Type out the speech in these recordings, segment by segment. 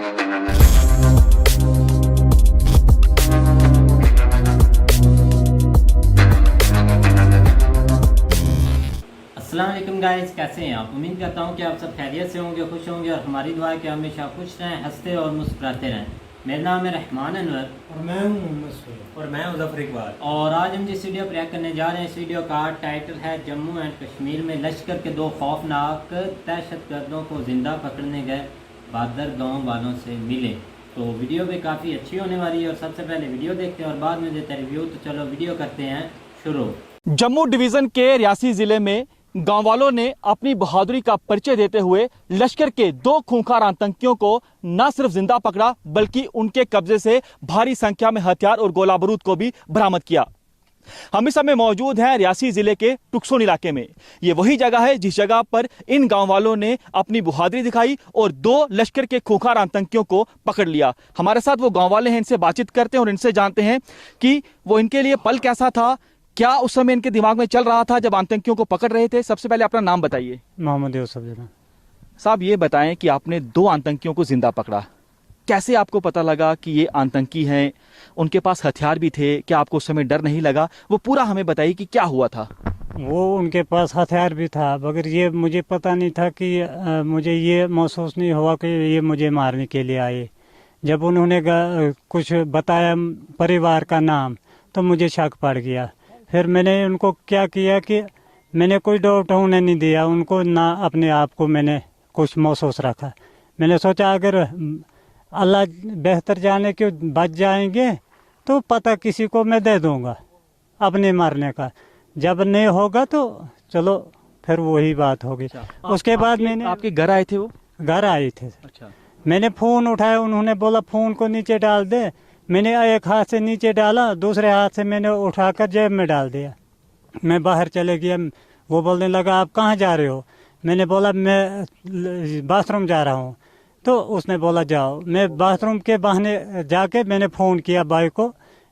अस्सलाम वालेकुम गाइस, कैसे हैं आप। उम्मीद करता हूं कि आप सब खैरियत से होंगे, खुश होंगे और हमारी दुआ है कि हमेशा खुश रहें, हंसते और मुस्कुराते रहें। मेरा नाम है रहमान अनवर और मैं हूँ मोहम्मद सैयद और मैं मुजफ्फर इकबाल। और आज हम जिस वीडियो पर रिएक्ट करने जा रहे हैं, इस वीडियो का टाइटल है जम्मू एंड कश्मीर में लश्कर के दो खौफनाक दहशतगर्दों को जिंदा पकड़ने गए बादर गाँव वालों से मिले। तो वीडियो भी काफ़ी अच्छी होने वाली है और सबसे पहले वीडियो देखते हैं और बाद में देते रिव्यू। तो चलो वीडियो करते हैं शुरू। जम्मू डिवीजन के रियासी जिले में गांव वालों ने अपनी बहादुरी का परिचय देते हुए लश्कर के दो खूंखार आतंकियों को न सिर्फ जिंदा पकड़ा बल्कि उनके कब्जे से भारी संख्या में हथियार और गोला बारूद को भी बरामद किया। हम इस समय मौजूद हैं रियासी जिले के टुक्सोन इलाके में। ये वही जगह है जिस जगह पर इन गांव वालों ने अपनी बहादुरी दिखाई और दो लश्कर के खूंखार आतंकियों को पकड़ लिया। हमारे साथ वो गांव वाले हैं, इनसे बातचीत करते हैं और इनसे जानते हैं कि वो इनके लिए पल कैसा था, क्या उस समय इनके दिमाग में चल रहा था जब आतंकियों को पकड़ रहे थे। सबसे पहले अपना नाम बताइए। मोहम्मद यूसुफ जना। साहब ये बताएं कि आपने दो आतंकियों को जिंदा पकड़ा, कैसे आपको पता लगा कि ये आतंकी हैं, उनके पास हथियार भी थे, क्या आपको उस समय डर नहीं लगा, वो पूरा हमें बताइए कि क्या हुआ था। वो उनके पास हथियार भी था, मगर ये मुझे पता नहीं था कि मुझे ये महसूस नहीं हुआ कि ये मुझे मारने के लिए आए। जब उन्होंने कुछ बताया परिवार का नाम तो मुझे शक पड़ गया। फिर मैंने उनको क्या किया कि मैंने कोई डाउट होने नहीं दिया उनको, ना अपने आप को मैंने कुछ महसूस रखा। मैंने सोचा अगर अल्लाह बेहतर जाने के बच जाएंगे तो पता किसी को मैं दे दूंगा अपने मारने का, जब नहीं होगा तो चलो फिर वही बात होगी। उसके बाद मैंने आपके घर आए थे? वो घर आए थे। अच्छा। मैंने फ़ोन उठाया, उन्होंने बोला फ़ोन को नीचे डाल दे। मैंने एक हाथ से नीचे डाला, दूसरे हाथ से मैंने उठाकर जेब में डाल दिया। मैं बाहर चले गया। वो बोलने लगा आप कहाँ जा रहे हो। मैंने बोला मैं बाथरूम जा रहा हूँ। तो उसने बोला जाओ। मैं बाथरूम के बहाने जाके मैंने फ़ोन किया भाई को।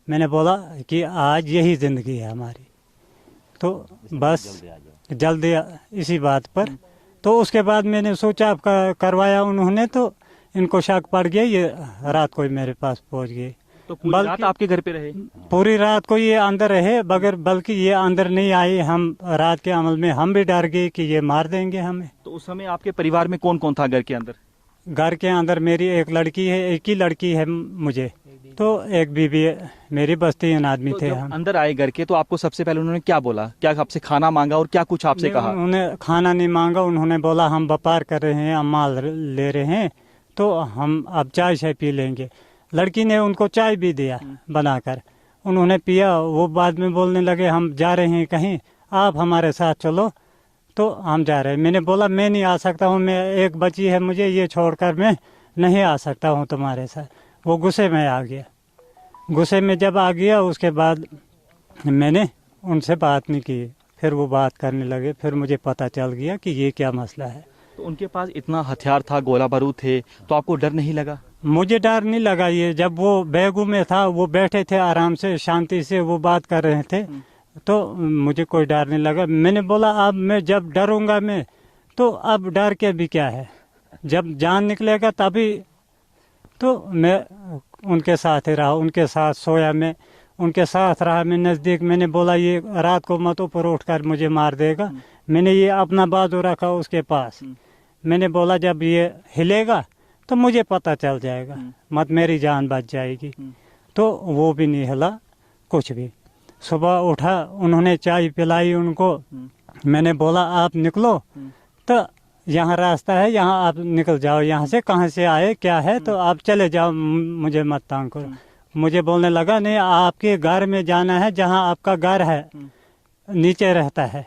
मैंने बोला कि आज यही ज़िंदगी है हमारी, तो बस जल्दी इसी बात पर। तो उसके बाद मैंने सोचा करवाया उन्होंने, तो इनको शक पड़ गया, ये रात को ही मेरे पास पहुंच गए। तो पूरी रात आपके घर पे रहे? पूरी रात को ये अंदर रहे, बल्कि ये अंदर नहीं आए। हम रात के अमल में हम भी डर गए कि ये मार देंगे हमें। तो उस समय आपके परिवार में कौन कौन था घर के अंदर? घर के अंदर मेरी एक लड़की है, एक ही लड़की है मुझे, तो एक बीबी है मेरी, बस 3 आदमी थे हम। अंदर आए घर के, तो आपको सबसे पहले उन्होंने क्या बोला? क्या आपसे खाना मांगा और क्या कुछ आपसे कहा? उन्होंने खाना नहीं मांगा। उन्होंने बोला हम व्यापार कर रहे हैं, हम माल ले रहे हैं, तो हम अब चाय शाय पी लेंगे। लड़की ने उनको चाय भी दिया बनाकर, उन्होंने पिया। वो बाद में बोलने लगे हम जा रहे हैं कहीं, आप हमारे साथ चलो। तो हम जा रहे हैं। मैंने बोला मैं नहीं आ सकता हूँ, मैं एक बच्ची है मुझे, ये छोड़कर मैं नहीं आ सकता हूँ तुम्हारे साथ। वो गुस्से में आ गया। गुस्से में जब आ गया उसके बाद मैंने उनसे बात नहीं की। फिर वो बात करने लगे, फिर मुझे पता चल गया कि ये क्या मसला है। तो उनके पास इतना हथियार था, गोला बारूद थे, तो आपको डर नहीं लगा? मुझे डर नहीं लगा। ये जब वो बैगू में था, वो बैठे थे आराम से, शांति से वो बात कर रहे थे, तो मुझे कोई डर नहीं लगा। मैंने बोला अब मैं जब डरूंगा मैं, तो अब डर के भी क्या है, जब जान निकलेगा तभी। तो मैं उनके साथ ही रहा, उनके साथ सोया, मैं उनके साथ रहा, मैं नज़दीक। मैंने बोला ये रात को मत ऊपर उठकर मुझे मार देगा। मैंने ये अपना बाजू रखा उसके पास। मैंने बोला जब ये हिलेगा तो मुझे पता चल जाएगा, मत मेरी जान बच जाएगी। तो वो भी नहीं हिला कुछ भी। सुबह उठा, उन्होंने चाय पिलाई उनको। मैंने बोला आप निकलो, तो यहाँ रास्ता है, यहाँ आप निकल जाओ, यहाँ से कहाँ से आए क्या है, तो आप चले जाओ, मुझे मत तंग करो। मुझे बोलने लगा नहीं आपके घर में जाना है, जहाँ आपका घर है नीचे रहता है,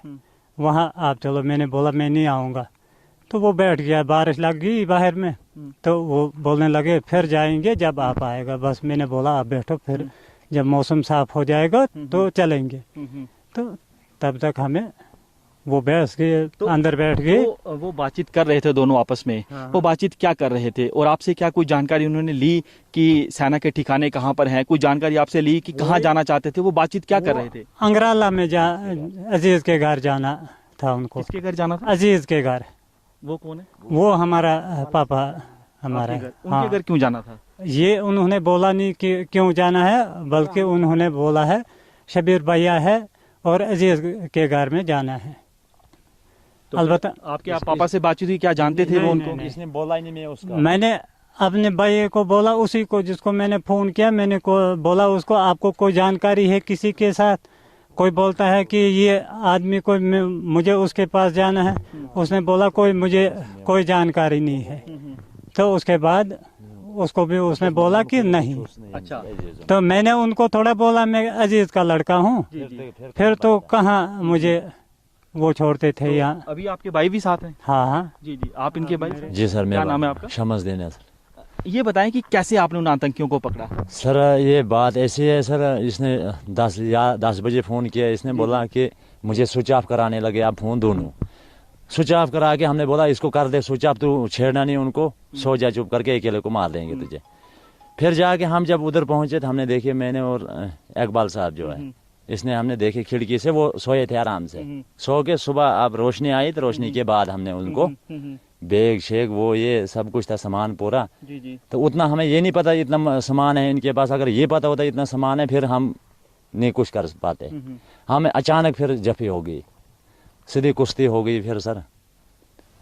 वहाँ आप चलो। मैंने बोला मैं नहीं आऊँगा। तो वो बैठ गया। बारिश लग गई बाहर में, तो वो बोलने लगे फिर जाएंगे जब आप आएगा। बस मैंने बोला आप बैठो, फिर जब मौसम साफ हो जाएगा तो चलेंगे। तो तब तक हमें वो बैठ गए, तो अंदर बैठ गए। वो बातचीत कर रहे थे दोनों आपस में। वो बातचीत क्या कर रहे थे और आपसे क्या कोई जानकारी उन्होंने ली कि सेना के ठिकाने कहाँ पर हैं? कोई जानकारी आपसे ली कि कहाँ जाना चाहते थे? वो बातचीत क्या कर रहे थे? अंगराला में अजीज के घर जाना था उनको। किसके घर जाना था? अजीज के घर। वो कौन है? वो हमारा पापा हमारा। उनके घर क्यों जाना था? ये उन्होंने बोला नहीं कि क्यों जाना है, बल्कि उन्होंने बोला है शबीर भैया है और अजीज के घर में जाना है। तो अलबत्ता आपके आप पापा से बातचीत हुई, क्या जानते थे वो उनको? इसने बोला ही नहीं, मैं उसका मैंने अपने भाई को बोला, उसी को जिसको मैंने फोन किया, मैंने को बोला उसको आपको कोई जानकारी है किसी के साथ? कोई बोलता है कि ये आदमी को मुझे उसके पास जाना है। उसने बोला मुझे कोई जानकारी नहीं है। तो उसके बाद उसको भी उसने बोला कि नहीं। अच्छा, तो मैंने उनको थोड़ा बोला मैं अजीज का लड़का हूँ। फिर तो कहाँ मुझे वो छोड़ते थे यहाँ। अभी आपके भाई भी साथ हैं? हाँ हाँ जी जी, आप इनके भाई? जी सर, क्या नाम है आपका? शमस देना सर। ये बताएं कि कैसे आपने उन आतंकियों को पकड़ा? सर ये बात ऐसी है सर, इसने 10 बजे फ़ोन किया। इसने बोला कि मुझे स्विच ऑफ कराने लगे आप फ़ोन दोनों। स्विच ऑफ करा के हमने बोला इसको कर दे स्विच ऑफ, तू छेड़ना नहीं उनको, सो जा चुप करके, अकेले को मार देंगे तुझे। फिर जाके हम जब उधर पहुंचे तो हमने देखे, मैंने और इकबाल साहब जो है, इसने हमने देखे खिड़की से, वो सोए थे आराम से। सो के सुबह अब रोशनी आई तो रोशनी के बाद हमने उनको बैग शेग वो ये सब कुछ था, सामान पूरा। जी जी। तो उतना हमें ये नहीं पता इतना सामान है इनके पास। अगर ये पता होता इतना सामान है फिर हम नहीं कुछ कर पाते। हमें अचानक फिर जफी हो गई, सीधी कुश्ती हो गई फिर सर।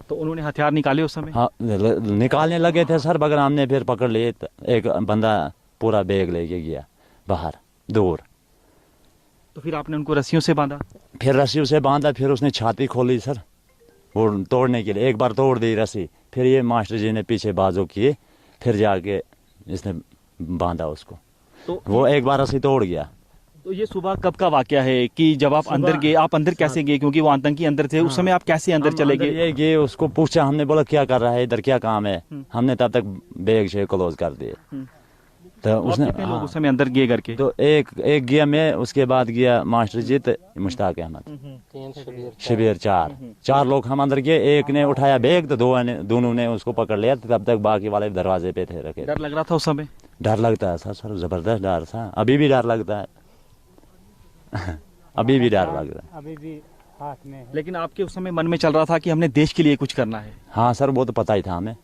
तो उन्होंने हथियार निकाले उस समय? हाँ निकालने लगे थे सर, मगर हमने फिर पकड़ लिए। एक बंदा पूरा बैग लेके गया बाहर दूर। तो फिर आपने उनको रस्सियों से बांधा? फिर रस्सियों से बांधा, फिर उसने छाती खोली सर वो तोड़ने के लिए। एक बार तोड़ दी रस्सी, फिर ये मास्टर जी ने पीछे बाजू किए, फिर जाके इसने बांधा उसको। तो वो एक बार रस्सी तोड़ गया। तो ये सुबह कब का वाकया है कि जब आप अंदर गए? आप अंदर कैसे गए, क्योंकि वो आतंकी अंदर थे? उस समय आप कैसे अंदर चले गए? ये गए, उसको पूछा हमने, बोला क्या कर रहा है इधर, क्या काम है? हमने तब तक बैग से क्लोज कर दिए। तो उसने कितने लोग उस समय अंदर गए करके? तो एक गया मैं, उसके बाद गया मास्टर जी, मुश्ताक अहमद, शबीर, चार लोग हम अंदर गए। एक ने उठाया बैग तो दोनों ने उसको पकड़ लिया। तब तक बाकी वाले दरवाजे पे थे रखे। डर लग रहा था उस समय? डर लगता है सर, जबरदस्त डर था। अभी भी डर लगता है अभी भी डर लगता है। अभी भी हाथ में है। लेकिन आपके उस समय मन में चल रहा था कि हमने देश के लिए कुछ करना है? हाँ सर, वो तो पता ही था हमें,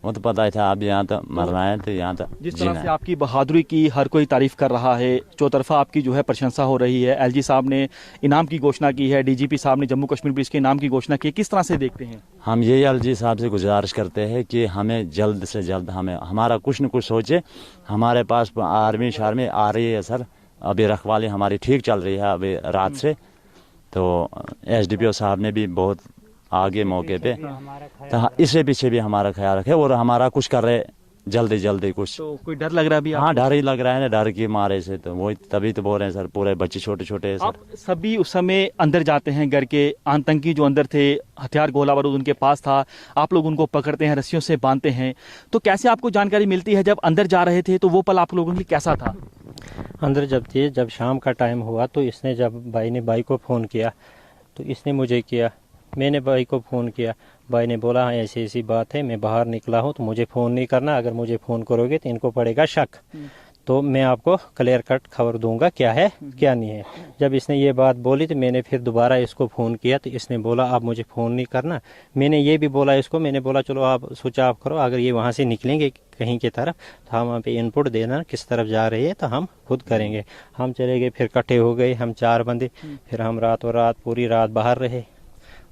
वो तो पता ही था। अब यहाँ तो मरना है तो यहाँ तो जिस तरह से आपकी बहादुरी की हर कोई तारीफ कर रहा है, चौतरफा आपकी जो है प्रशंसा हो रही है, एलजी साहब ने इनाम की घोषणा की है, डीजीपी साहब ने जम्मू कश्मीर पुलिस के इनाम की घोषणा की है, किस तरह से देखते हैं? हम यही एलजी साहब से गुजारिश करते हैं कि हमें जल्द से जल्द हमारा कुछ न कुछ सोचे। हमारे पास आर्मी शार्मी आ रही है सर, अभी रखवाली हमारी ठीक चल रही है अभी रात से। तो एसडीपीओ साहब ने भी बहुत आगे मौके पे, तो इससे पीछे भी हमारा ख्याल रखे और हमारा कुछ कर रहे जल्दी कुछ। तो कोई डर लग रहा है अभी? हाँ डर ही लग रहा है ना, डर के मारे से। तो वही तभी तो बोल रहे हैं सर, पूरे बच्चे छोटे छोटे हैं सर। आप सभी उस समय अंदर जाते हैं, घर के आतंकी जो अंदर थे, हथियार गोला बारूद उनके पास था, आप लोग उनको पकड़ते हैं, रस्सियों से बांधते हैं। तो कैसे आपको जानकारी मिलती है जब अंदर जा रहे थे? तो वो पल आप लोगों के लिए कैसा था? अंदर जब शाम का टाइम हुआ तो इसने, जब भाई को फ़ोन किया तो इसने मुझे किया, मैंने भाई को फ़ोन किया। भाई ने बोला हाँ ऐसी ऐसी बात है, मैं बाहर निकला हूँ तो मुझे फ़ोन नहीं करना, अगर मुझे फ़ोन करोगे तो इनको पड़ेगा शक, तो मैं आपको क्लियर कट खबर दूंगा क्या है क्या नहीं है। जब इसने ये बात बोली तो मैंने फिर दोबारा इसको फ़ोन किया तो इसने बोला आप मुझे फ़ोन नहीं करना। मैंने ये भी बोला इसको, मैंने बोला चलो आप स्विच ऑफ करो, अगर ये वहाँ से निकलेंगे कहीं की तरफ तो हम वहाँ पे इनपुट देना किस तरफ जा रही है तो हम खुद करेंगे। हम चले गए, फिर इकट्ठे हो गए हम 4 बंदे। फिर हम पूरी रात बाहर रहे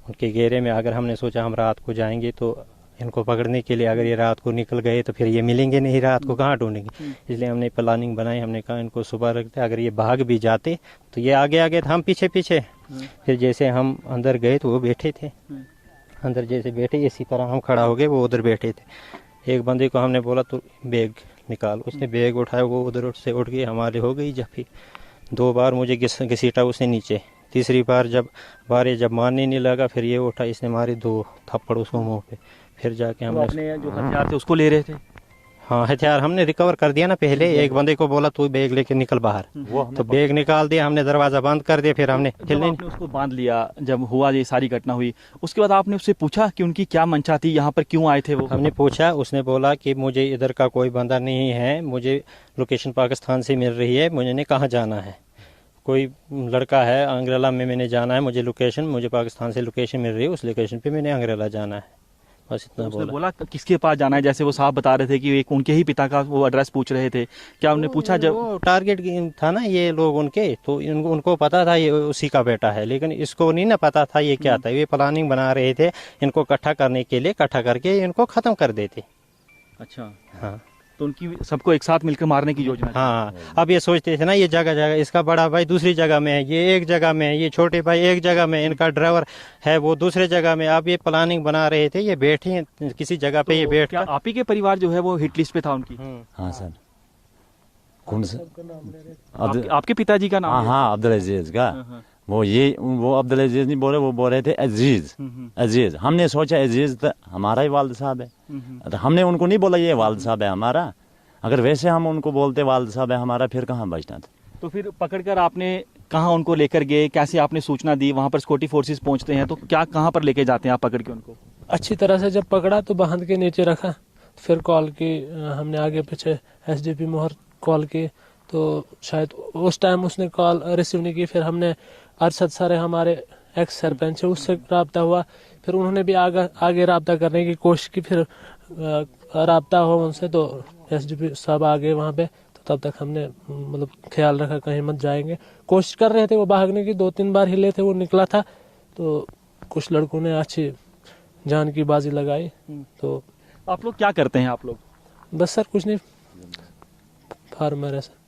उनके घेरे में। अगर हमने सोचा हम रात को जाएंगे तो इनको पकड़ने के लिए, अगर ये रात को निकल गए तो फिर ये मिलेंगे नहीं, रात को कहाँ ढूंढेंगे। इसलिए हमने प्लानिंग बनाई, हमने कहा इनको सुबह रखते, अगर ये भाग भी जाते तो ये आगे आगे तो हम पीछे पीछे। फिर जैसे हम अंदर गए तो वो बैठे थे, अंदर जैसे बैठे इसी तरह हम खड़ा हो गए, वो उधर बैठे थे। एक बंदे को हमने बोला तो बैग निकाल, उसने बैग उठाया, वो उधर से उठ गई, हमारे हो गई जफी। 2 बार मुझे घसीटा उसने नीचे, तीसरी बार जब मारने नहीं लगा फिर ये उठा, इसने मारे 2 थप्पड़ उसको मुंह पे। फिर जाके हमने अपने जो हथियार थे उसको ले रहे थे? हाँ हथियार हमने रिकवर कर दिया ना पहले। एक बंदे को बोला तू बैग लेके निकल बाहर, तो बैग निकाल दिया हमने, दरवाजा बंद कर दिया। फिर हमने आपने उसको बांध लिया, जब हुआ ये सारी घटना हुई उसके बाद आपने उससे पूछा कि उनकी क्या मंशा थी, यहाँ पर क्यों आए थे वो? हमने पूछा, उसने बोला कि मुझे इधर का कोई बंदा नहीं है, मुझे लोकेशन पाकिस्तान से मिल रही है, मुझे कहाँ जाना है, कोई लड़का है अंग्रेला में, मैंने जाना है, मुझे पाकिस्तान से लोकेशन मिल रही है, उस लोकेशन पे मैंने अंग्रेला जाना है। बस इतना उसने बोला। बोला किसके पास जाना है, जैसे वो साहब बता रहे थे कि एक उनके ही पिता का वो एड्रेस पूछ रहे थे, क्या उन्होंने पूछा जब? वो टारगेट था ना ये लोग उनके, तो उनको पता था ये उसी का बेटा है, लेकिन इसको नहीं ना पता था ये क्या था। ये प्लानिंग बना रहे थे इनको इकट्ठा करने के लिए, इकट्ठा करके इनको खत्म कर देते। अच्छा, हाँ तो उनकी सबको एक साथ मिलकर मारने की योजना थी। हाँ, अब ये सोचते थे ना ये जगह जगह, इसका बड़ा भाई दूसरी जगह में है, ये एक जगह में है, ये छोटे भाई एक जगह में, इनका ड्राइवर है वो दूसरे जगह में। अब ये प्लानिंग बना रहे थे, ये बैठे हैं किसी जगह पे, ये बैठ क्या आप ही के परिवार जो है वो हिट लिस्ट पे था उनकी? हाँ सर। कौन सा? आपके पिताजी का नाम हाँ है? हाँ, अब्दुल अजीज का। वो अब्दुल अजीज नहीं बोले, वो बोल रहे थे अजीज। अजीज, हमने सोचा अजीज तो हमारा ही वालिद साहब है, तो हमने उनको नहीं बोला ये वालिद साहब है हमारा। अगर वैसे हम उनको बोलते वालिद साहब है हमारा, फिर कहाँ बचना था। तो फिर पकड़कर आपने कहाँ उनको लेकर गए, कैसे आपने सूचना दी? वहां पर सिक्योरिटी फोर्सेस पहुंचते हैं तो क्या कहाँ पर लेके जाते हैं आप पकड़ के उनको? अच्छी तरह से जब पकड़ा तो बांध के नीचे रखा, फिर कॉल की, हमने आगे पीछे एसडीपी मोहर कॉल की, तो शायद उस टाइम उसने कॉल रिसीव नहीं की। फिर हमने अरशद सर हमारे एक्स सरपंच है, उससे रब्ता हुआ, फिर उन्होंने भी आगे रब्ता करने की कोशिश की, फिर रब्ता हुआ उनसे, तो एसडीपी साहब आ गए वहाँ पे। तो तब तक हमने मतलब ख्याल रखा कहीं मत जाएंगे। कोशिश कर रहे थे वो भागने की, 2-3 बार हिले थे, वो निकला था, तो कुछ लड़कों ने अच्छी जान की बाजी लगाई। तो आप लोग क्या करते हैं आप लोग? बस सर कुछ नहीं, फार्मर है सर।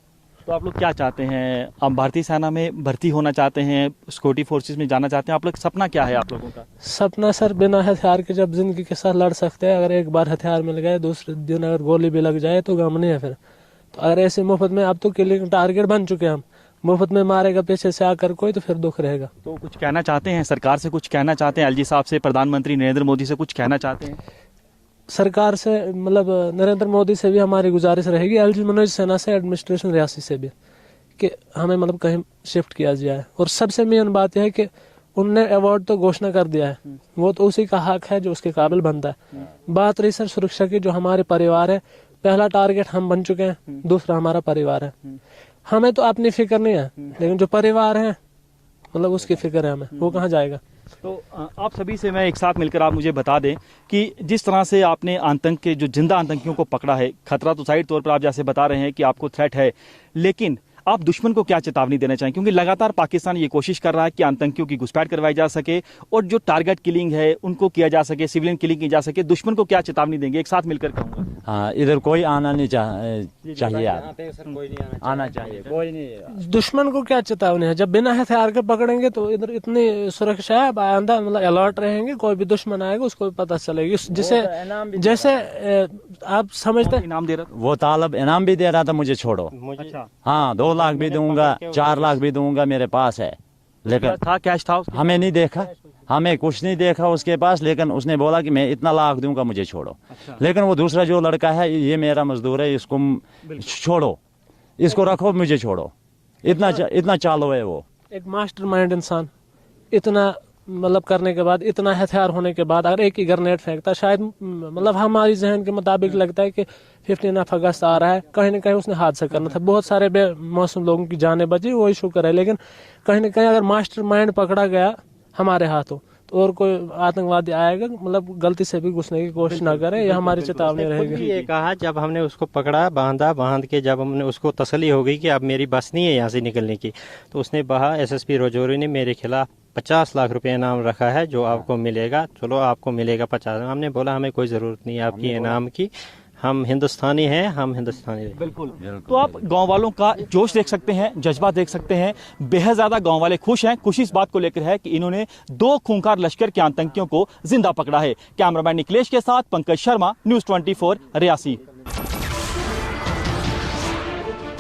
तो आप लोग क्या चाहते हैं? आप भारतीय सेना में भर्ती होना चाहते हैं, सिक्योरिटी फोर्सेस में जाना चाहते हैं? आप लोग सपना क्या है आप लोगों का? सपना सर बिना हथियार के जब जिंदगी के साथ लड़ सकते हैं। अगर एक बार हथियार मिल गए, दूसरे दिन अगर गोली भी लग जाए तो गम नहीं है फिर। तो अगर ऐसे मुफ्त में, अब तो किलिंग टारगेट बन चुके हैं हम, मुफ्त में मारेगा पीछे से आकर कोई, तो फिर दुख रहेगा। तो कुछ कहना चाहते हैं सरकार से, कुछ कहना चाहते हैं एलजी साहब से, प्रधानमंत्री नरेंद्र मोदी से कुछ कहना चाहते हैं? सरकार से मतलब नरेंद्र मोदी से भी हमारी गुजारिश रहेगी, एलजी मनोज सिन्हा से, एडमिनिस्ट्रेशन रियासी से भी, कि हमें मतलब कहीं शिफ्ट किया जाए। और सबसे मेन बात यह है कि उनने अवार्ड तो घोषणा कर दिया है, वो तो उसी का हक है जो उसके काबिल बनता है। बात रही सर सुरक्षा की, जो हमारे परिवार है, पहला टारगेट हम बन चुके हैं, दूसरा हमारा परिवार है। हमें तो अपनी फिक्र नहीं है, लेकिन जो परिवार है मतलब उसकी फिक्र है हमें, वो कहाँ जाएगा। तो आप सभी से मैं एक साथ मिलकर आप मुझे बता दें कि जिस तरह से आपने आतंक के जो जिंदा आतंकियों को पकड़ा है, खतरा तो साइड तौर पर आप जैसे बता रहे हैं कि आपको थ्रेट है, लेकिन आप दुश्मन को क्या चेतावनी देना चाहें? क्योंकि लगातार पाकिस्तान ये कोशिश कर रहा है कि आतंकियों की घुसपैठ करवाई जा सके और जो टारगेट किलिंग है उनको किया जा सके, सिविलियन किलिंग की जा सके। दुश्मन को क्या चेतावनी देंगे? एक साथ मिलकर कहूँगा। हाँ, इधर कोई आना नहीं चाहिए, आना चाहिए कोई नहीं। दुश्मन को क्या चेतावनी है? जब बिना हथियार के पकड़ेंगे तो इधर इतनी सुरक्षा है, आंधा मतलब अलर्ट रहेंगे, कोई भी दुश्मन आएगा उसको भी पता चलेगी। जिसे जैसे आप समझते इनाम दे रहा वो तालब इनाम भी दे रहा था, मुझे छोड़ो। अच्छा, हाँ, 2 लाख भी दूंगा, 4 लाख भी दूंगा, मेरे पास है, लेकिन था कैश था उसके? हमें नहीं देखा, हमें कुछ नहीं देखा उसके पास, लेकिन उसने बोला कि मैं इतना लाख दूंगा, मुझे छोड़ो। लेकिन वो दूसरा जो लड़का है, ये मेरा मजदूर है, इसको छोड़ो, इसको रखो, मुझे छोड़ो, इतना चालू है वो। एक मास्टरमाइंड इंसान इतना मतलब करने के बाद, इतना हथियार होने के बाद, अगर एक ही ग्रेनेड फेंकता, शायद मतलब हमारी जहन के मुताबिक लगता है कि 15 अगस्त आ रहा है, कहीं ना कहीं उसने हादसा करना था। बहुत सारे बेमौसम लोगों की जानें बची, वही शुक्र है, लेकिन कहीं ना कहीं अगर मास्टरमाइंड पकड़ा गया हमारे हाथों, तो और कोई आतंकवादी आएगा मतलब गलती से भी घुसने की कोशिश ना करे, ये हमारी चेतावनी रहेगी। ये कहा जब हमने उसको पकड़ा, बांध के जब हमने उसको तसल्ली हो गई कि अब मेरी बस नहीं है यहाँ से निकलने की, तो उसने कहा, एसएसपी राजौरी ने मेरे खिलाफ 50 लाख रुपए इनाम रखा है, जो आपको मिलेगा, चलो आपको मिलेगा 50। हमने बोला हमें कोई जरूरत नहीं है आपकी इनाम की, हम हिंदुस्तानी हैं, हम हिंदुस्तानी हैं। बिल्कुल। तो आप गांव वालों का जोश देख सकते हैं, जज्बा देख सकते हैं। बेहद ज्यादा गांव वाले खुश हैं। खुशी इस बात को लेकर है कि इन्होंने 2 खूंखार लश्कर के आतंकियों को जिंदा पकड़ा है। कैमरामैन निकलेश के साथ पंकज शर्मा, न्यूज़ 24 रियासी।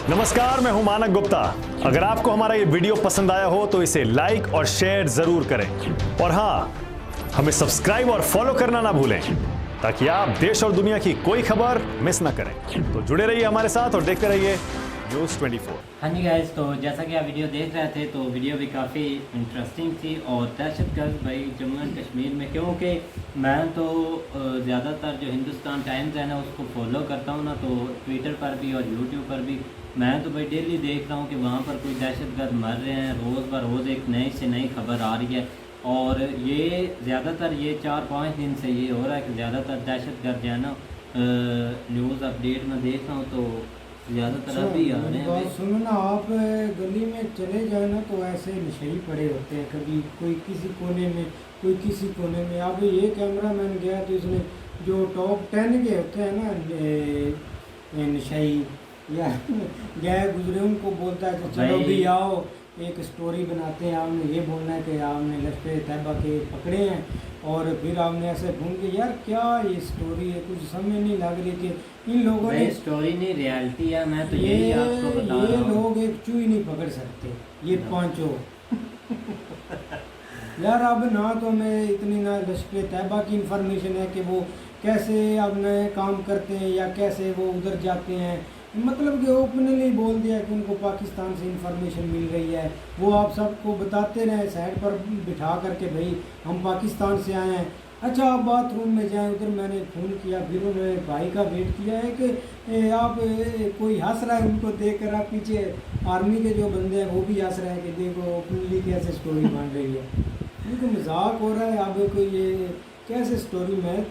नमस्कार, मैं हूं मानक गुप्ता। अगर आपको हमारा ये वीडियो पसंद आया हो तो इसे लाइक और शेयर जरूर करें, और हाँ, हमें सब्सक्राइब और फॉलो करना ना भूलें, ताकि आप देश और दुनिया की कोई खबर मिस ना करें। तो जुड़े रहिए हमारे साथ और देखते रहिए न्यूज़ 24। हाँ जी गाइस, तो जैसा कि आप वीडियो देख रहे थे, तो वीडियो भी काफ़ी इंटरेस्टिंग थी और दहशतगर्द भाई जम्मू एंड कश्मीर में, क्योंकि मैं तो ज़्यादातर जो हिंदुस्तान टाइम्स है ना उसको फॉलो करता हूँ ना, तो ट्विटर पर भी और यूट्यूब पर भी मैं तो भाई डेली देख रहा हूँ कि वहाँ पर कोई दहशतगर्द मर रहे हैं, रोज़ ब रोज़ एक नई से नई खबर आ रही है। और ये ज़्यादातर ये 4-5 दिन से ये हो रहा है कि ज़्यादातर दहशतगर्द जो है ना न्यूज़ अपडेट में देख रहा हूँ तो ज़्यादातर अभी आ रहे हैं बात अभी। सुनो ना, आप गली में चले जाए ना तो ऐसे नशे पड़े होते हैं, कभी कोई किसी कोने में कोई किसी कोने में। अब ये कैमरा मैन गया तो इसने जो टॉप 10 के होते हैं ना नशाई या गए गुजरे उनको बोलता है कि चलो भी आओ एक स्टोरी बनाते हैं, आपने ये बोलना है कि आपने लश्कर तैयबा के पकड़े हैं और फिर आपने ऐसे घूम के, यार क्या ये स्टोरी है, कुछ समझ नहीं लग रही कि इन लोगों ने स्टोरी नहीं रियलिटी है। मैं तो यही आपको बता रहा ये हूँ। लोग एक चूही नहीं पकड़ सकते, ये पांचों यार। अब ना तो हमें इतनी ना लश्कर तैयबा की इंफॉर्मेशन है कि वो कैसे अब नए काम करते हैं या कैसे वो उधर जाते हैं, मतलब कि ओपनली बोल दिया कि उनको पाकिस्तान से इंफॉर्मेशन मिल रही है। वो आप सबको बताते रहे साइड पर बिठा करके, भाई हम पाकिस्तान से आए हैं। अच्छा आप बाथरूम में जाएं, उधर मैंने फ़ोन किया, फिर उन्होंने भाई का वेट किया है कि आप कोई हंस रहा है उनको देख कर, आप पीछे आर्मी के जो बंदे हैं वो भी हंस रहे हैं कि देखो ओपनली कैसे स्टोरी बन रही है। ये तो मजाक हो रहा है। अब कोई ये कैसे स्टोरी में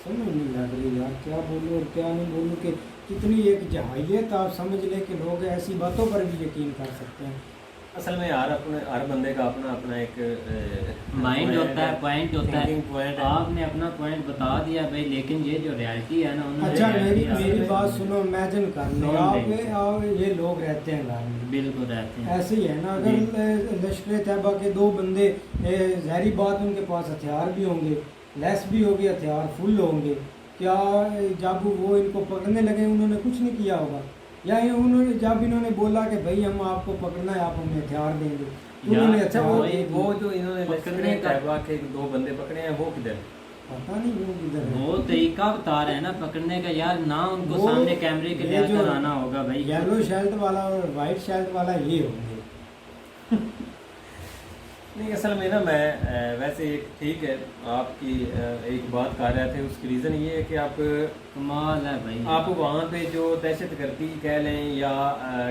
समझ नहीं लग रही यार, क्या बोलूँ और क्या नहीं बोलूँ कि कितनी एक जहालियत आप समझ लें कि लोग ऐसी बातों पर भी यकीन कर सकते हैं। असल में यार अपने हर बंदे का अपना अपना एक माइंड होता है, पॉइंट होता है। thinking point है। आपने अपना पॉइंट बता दिया भाई, लेकिन ये जो रियलिटी है ना उन्होंने अच्छा reality मेरी आपको- बात सुनो, इमेजिन कर लो सुन आप लेंगे। आप ये लोग रहते हैं घर में, बिल्कुल रहते हैं ऐसे ही है ना। अगर लश्कर तैयबा के दो बंदे, ज़ाहिरी बात उनके पास हथियार भी होंगे, लेस भी होगी, हथियार फुल होंगे, क्या जब वो इनको पकड़ने लगे उन्होंने कुछ नहीं किया होगा? या उन्होंने जब इन्होंने बोला कि भाई हम आपको पकड़ना है, आप हमें हथियार देंगे, तो उन्होंने अच्छा हथियार वो दे वो दिए। जो इन्होंने पकड़ने लश्कर का- तैयबा के 2 बंदे पकड़े हैं वो किधर? पता नहीं वो किधर है। वो तरीका बता रहे हैं ना पकड़ने का यार, ना उनको वो सामने कैमरे के ये ले जो आना होगा भाई। येलो शर्ट वाला और वाइट शर्ट वाला ये होंगे। नहीं असल में ना मैं वैसे एक ठीक है आपकी एक बात कर रहे थे, उसकी रीज़न ये है कि आप कमाल है भाई। आप वहाँ पे जो दहशतगर्दी कह लें या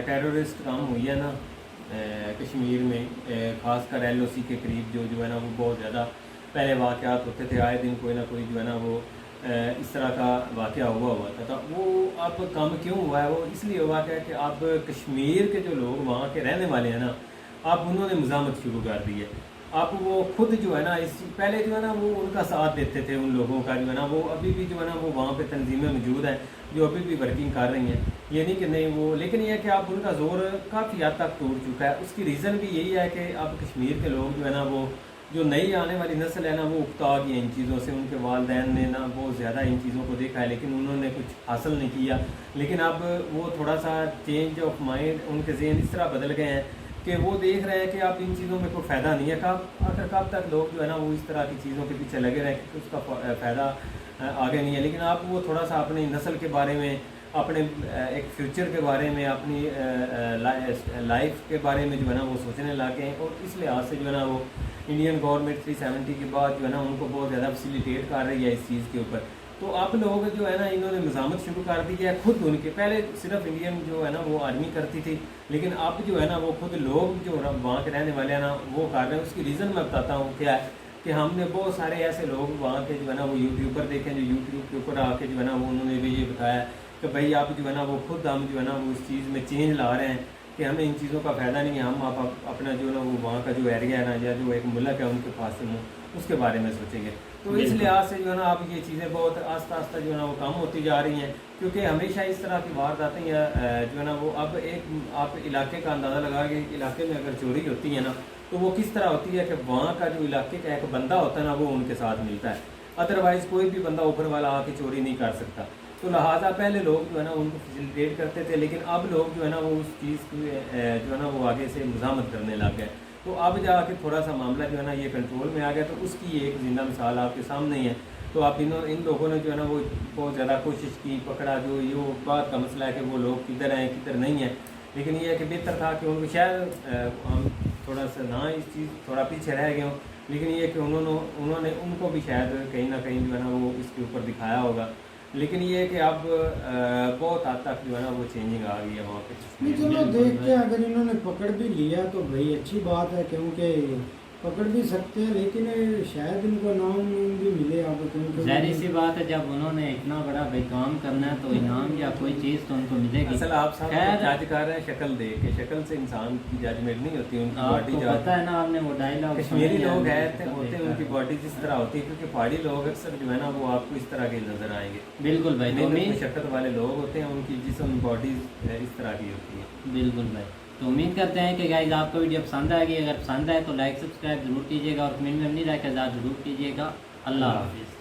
टेररिस्ट काम हुई है ना कश्मीर में, ख़ासकर LOC के करीब जो है ना वो बहुत ज़्यादा पहले वाक़यात होते थे, आए दिन कोई ना कोई जो है ना वो इस तरह का वाक़या हुआ था। वो अब कम क्यों हुआ है? वो इसलिए हुआ कि आप कश्मीर के जो लोग वहाँ के रहने वाले हैं ना, आप उन्होंने मज़ामत शुरू कर दी है। आप वो खुद जो है ना इस पहले जो है ना वो उनका साथ देते थे, उन लोगों का जो है ना वो अभी भी जो है ना वो वहाँ पे तंजीमें मौजूद हैं जो अभी भी वर्किंग कर रही हैं, ये नहीं कि नहीं वो, लेकिन ये है कि आप उनका जोर काफ़ी हद तक टूट चुका है। उसकी रीज़न भी यही है कि अब कश्मीर के लोग जो है ना वो जो नई आने वाली नस्ल है ना वो उकता गई है इन चीज़ों से। उनके वालिदैन ने ना बहुत ज़्यादा इन चीज़ों को देखा है लेकिन उन्होंने कुछ हासिल नहीं किया। लेकिन अब वो थोड़ा सा चेंज ऑफ माइंड, उनके जहन इस तरह बदल गए हैं कि वो देख रहे हैं कि अब इन चीज़ों में कोई फ़ायदा नहीं है। आखिर कब तक लोग जो है ना वो इस तरह की चीज़ों के पीछे लगे रहें कि उसका फ़ायदा आगे नहीं है। लेकिन आप वो थोड़ा सा अपनी नस्ल के बारे में, अपने एक फ्यूचर के बारे में, अपनी लाइफ के बारे में जो है ना वो सोचने लगे हैं। और इस लिहाज से जो है ना वो इंडियन गवर्नमेंट 370 के बाद जो है ना उनको बहुत ज़्यादा फैसिलिटेट कर रही है इस चीज़ के ऊपर। तो आप लोग जो है ना इन्होंने मज़ामत शुरू कर दी है खुद उनके। पहले सिर्फ इंडियन जो है ना वो आर्मी करती थी, लेकिन अब जो है ना वो खुद लोग जो वहाँ के रहने वाले हैं ना वो कर रहे हैं। उसकी रीज़न मैं बताता हूँ क्या है कि हमने बहुत सारे ऐसे लोग वहाँ के जो है ना वो यूट्यूबर देखे जो यूट्यूब के ऊपर आके जो है ना वो उन्होंने भी ये बताया कि भाई आप जो है ना वो खुद हम जो है ना वो इस चीज़ में चेंज ला रहे हैं कि हमें इन चीज़ों का फ़ायदा नहीं है। हम आप अपना जो है ना वो वहाँ का जो एरिया है ना या जो एक मुल्क है उनके पास से उसके बारे में सोचेंगे। तो इस लिहाज से जो है ना अब ये चीज़ें बहुत आस्ता आस्ता जो है ना वो कम होती जा रही हैं, क्योंकि हमेशा इस तरह की वारदातें या जो है ना वो अब एक आप इलाके का अंदाज़ा लगा के इलाके में अगर चोरी होती है ना तो वो किस तरह होती है कि वहाँ का जो इलाके का एक बंदा होता है ना वो उनके साथ मिलता है, अदरवाइज़ कोई भी बंदा ऊपर वाला आके चोरी नहीं कर सकता। तो लिहाजा पहले लोग जो है ना उनको फैसिलिटेट करते थे, लेकिन अब लोग जो है ना वो उस चीज़ की जो है ना वो आगे से मज़ामत करने लग गए। तो अब जाके थोड़ा सा मामला जो है ना ये कंट्रोल में आ गया। तो उसकी एक जिंदा मिसाल आपके सामने ही है। तो आप इन लोगों ने जो है ना वो बहुत ज़्यादा कोशिश की, पकड़ा, जो ये बात का मसला है कि वो लोग किधर हैं किधर नहीं है। लेकिन ये है कि बेहतर था कि उनको शायद हम थोड़ा सा ना इस चीज़ थोड़ा पीछे रह गए हों, लेकिन ये कि उन्होंने उनको भी शायद कहीं ना कहीं जो है ना वो इसके ऊपर दिखाया होगा। लेकिन ये है कि अब बहुत हद तक जो है ना वो चेंजिंग आ गई है वहाँ पे। नहीं चलो देख के अगर इन्होंने पकड़ भी लिया तो भाई अच्छी बात है, क्योंकि पकड़ भी सकते हैं, लेकिन शायद इनको नाम भी मिले अब, क्योंकि जाहिर सी बात है जब उन्होंने इतना बड़ा भाई काम करना है तो इनाम या कोई चीज़ तो उनको मिलेगी। असल आप सब खैर, जज कर रहे हैं शक्ल देख के, शक्ल से इंसान की जजमेंट नहीं होती, उनकी आपको बॉडी पता है ना, आपने वो डायलॉग कश्मीरी लोग होते हैं उनकी बॉडी जिस तरह होती है, क्योंकि पहाड़ी लोग अक्सर जो है ना वो आपको इस तरह के नजर आएंगे। बिल्कुल भाई, तो उम्मीद शक्ल वाले लोग होते हैं, उनकी जिस्म बॉडी इस तरह की होती है। बिल्कुल भाई, तो उम्मीद करते हैं कि गाइस आपको वीडियो पसंद आएगी। अगर पसंद आए तो लाइक सब्सक्राइब जरूर कीजिएगा और कमेंट में अपनी राय का इज़हार जरूर कीजिएगा। अल्लाह हाफिज़।